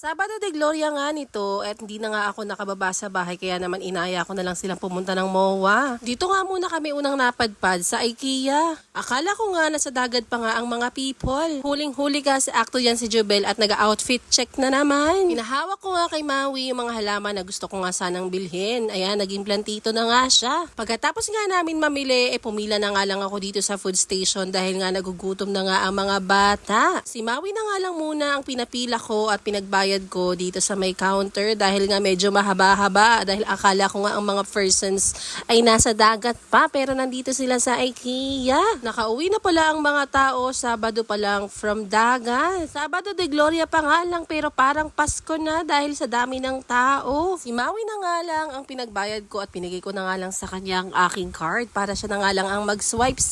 Sabado de Gloria nga nito at hindi na nga ako nakababa sa bahay kaya naman inaya ko na lang silang pumunta ng MOA. Dito nga muna kami unang napadpad sa IKEA. Akala ko nga nasa dagat pa nga ang mga people. Huling-huli ka sa akto yan si Jubel at nag-outfit check na naman. Pinahawak ko nga kay Maui yung mga halaman na gusto ko nga sanang bilhin. Ayan, naging plantito na nga siya. Pagkatapos nga namin mamili, pumila na nga lang ako dito sa food station dahil nga nagugutom na nga ang mga bata. Si Maui na nga lang muna ang pinapila ko at pinagbayad ko dito sa may counter dahil nga medyo mahaba-haba dahil akala ko nga ang mga persons ay nasa dagat pa pero nandito sila sa IKEA. Nakauwi na pala ang mga tao Sabado pa lang from dagat. Sabado de Gloria pa nga lang pero parang Pasko na dahil sa dami ng tao. Si Maui na nga lang ang pinagbayad ko at pinigay ko na nga lang sa kanya ang aking card para siya na nga lang ang mag-swipe.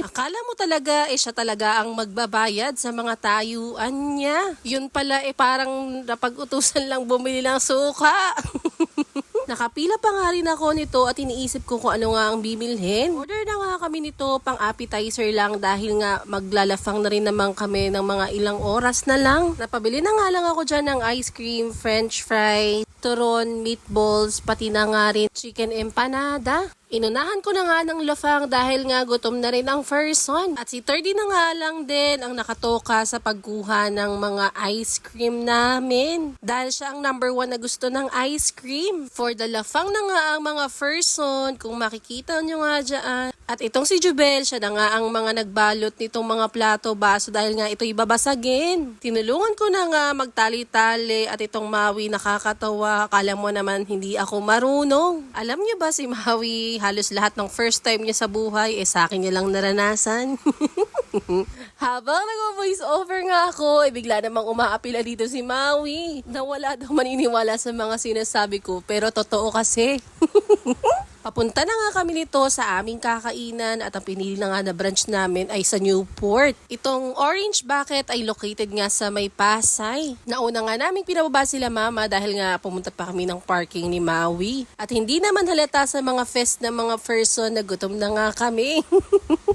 Akala mo talaga siya talaga ang magbabayad sa mga tayuan niya. Yun pala parang napag-utusan lang bumili ng suka. Nakapila pa nga rin ako nito at iniisip ko kung ano nga ang bibilhin. Order na nga kami nito pang appetizer lang dahil nga maglalafang na rin naman kami ng mga ilang oras na lang. Napabili na nga lang ako dyan ng ice cream, french fries, turon, meatballs, pati na nga rin chicken empanada. Inunahan ko na nga ng lafang dahil nga gutom na rin ang person. At si 30 na nga lang din ang nakatoka sa pagkuha ng mga ice cream namin. Dahil siya ang number 1 na gusto ng ice cream. For the lafang na nga ang mga person, kung makikita nyo nga dyan. At itong si Jubel, siya na nga ang mga nagbalot nitong mga plato, baso dahil nga ito'y babasagin. Tinulungan ko na nga magtali-tali at itong Maui nakakatawa. Akala mo naman hindi ako marunong. Alam niyo ba si Maui, halos lahat ng first time niya sa buhay, sa akin niya lang naranasan. Habang nag-voice over nga ako, bigla namang umaapila dito si Maui. Nawala daw maniniwala sa mga sinasabi ko, pero totoo kasi. Papunta na nga kami nito sa aming kakainan at ang pinili na nga na branch namin ay sa Newport. Itong orange bucket ay located nga sa may Pasay. Nauna nga namin pinababa sila mama dahil nga pumunta pa kami ng parking ni Maui. At hindi naman halata sa mga fest na mga person na gutom na nga kami.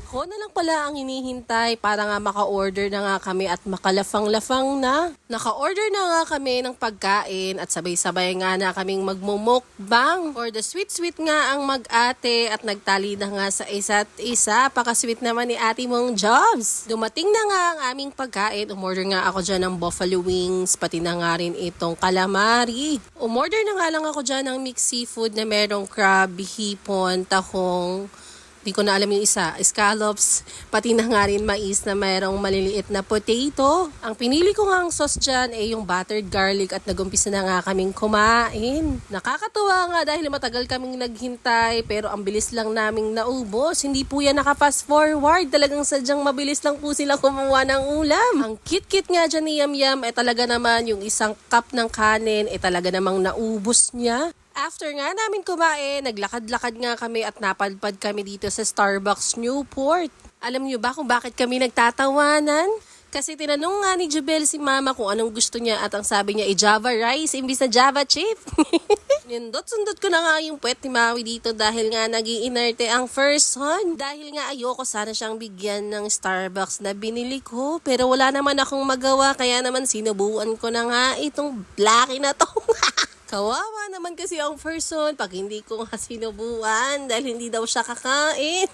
Ako na lang pala ang hinihintay para nga maka-order na nga kami at makalafang-lafang na. Naka-order na nga kami ng pagkain at sabay-sabay nga na kaming magmumukbang. For the sweet-sweet nga ang mag-ate at nagtali na nga sa isa't isa. Paka-sweet naman ni ate mong Jobs. Dumating na nga ang aming pagkain. Umorder nga ako dyan ng buffalo wings, pati na nga rin itong calamari. Umorder na nga lang ako dyan ng mixed seafood na merong crab, hipon, tahong, di ko na alam yung isa, scallops, pati na nga rin mais na mayroong maliliit na potato. Ang pinili ko nga ang sauce dyan ay yung buttered garlic at nagumpisa na nga kaming kumain. Nakakatuwa nga dahil matagal kaming naghintay pero ang bilis lang naming naubos. Hindi po yan naka-fast forward. Talagang sadyang mabilis lang po sila kumuha ng ulam. Ang cute-cute nga dyan ni Yam Yam talaga naman yung isang cup ng kanin talaga namang naubos niya. After nga namin kumain, naglakad-lakad nga kami at napadpad kami dito sa Starbucks Newport. Alam niyo ba kung bakit kami nagtatawanan? Kasi tinanong nga ni Jubel si mama kung anong gusto niya at ang sabi niya ay Java rice imbis na Java chip. Sundot ko na nga yung puwet ni Maui dito dahil nga nag-iinerte ang person. Dahil nga ayoko sana siyang bigyan ng Starbucks na binili ko. Pero wala naman akong magawa kaya naman sinubuan ko na nga itong Blackie na to. Kawawa naman kasi ang person pag hindi ko nga sinubuan dahil hindi daw siya kakain.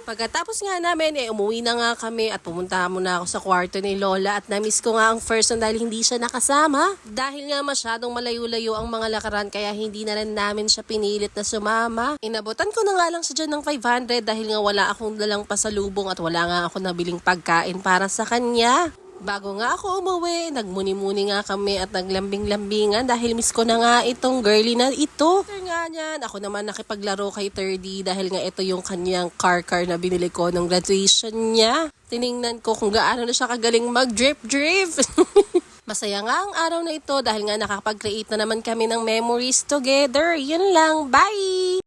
Pagkatapos nga namin, umuwi na nga kami at pumunta muna ako sa kwarto ni Lola at na-miss ko nga ang person dahil hindi siya nakasama. Dahil nga masyadong malayo-layo ang mga lakaran kaya hindi na rin namin siya pinilit na sumama. Inabutan ko na nga lang siya dyan ng 500 dahil nga wala akong dalang pasalubong at wala nga ako nabiling pagkain para sa kanya. Bago nga ako umuwi, nagmuni-muni nga kami at naglambing-lambingan dahil miss ko na nga itong girly na ito. After nga niyan, ako naman nakipaglaro kay 30 dahil nga ito yung kanyang car na binili ko nung graduation niya. Tiningnan ko kung gaano na siya kagaling mag-drip-drip. Masaya nga ang araw na ito dahil nga nakapag-create na naman kami ng memories together. Yun lang, bye!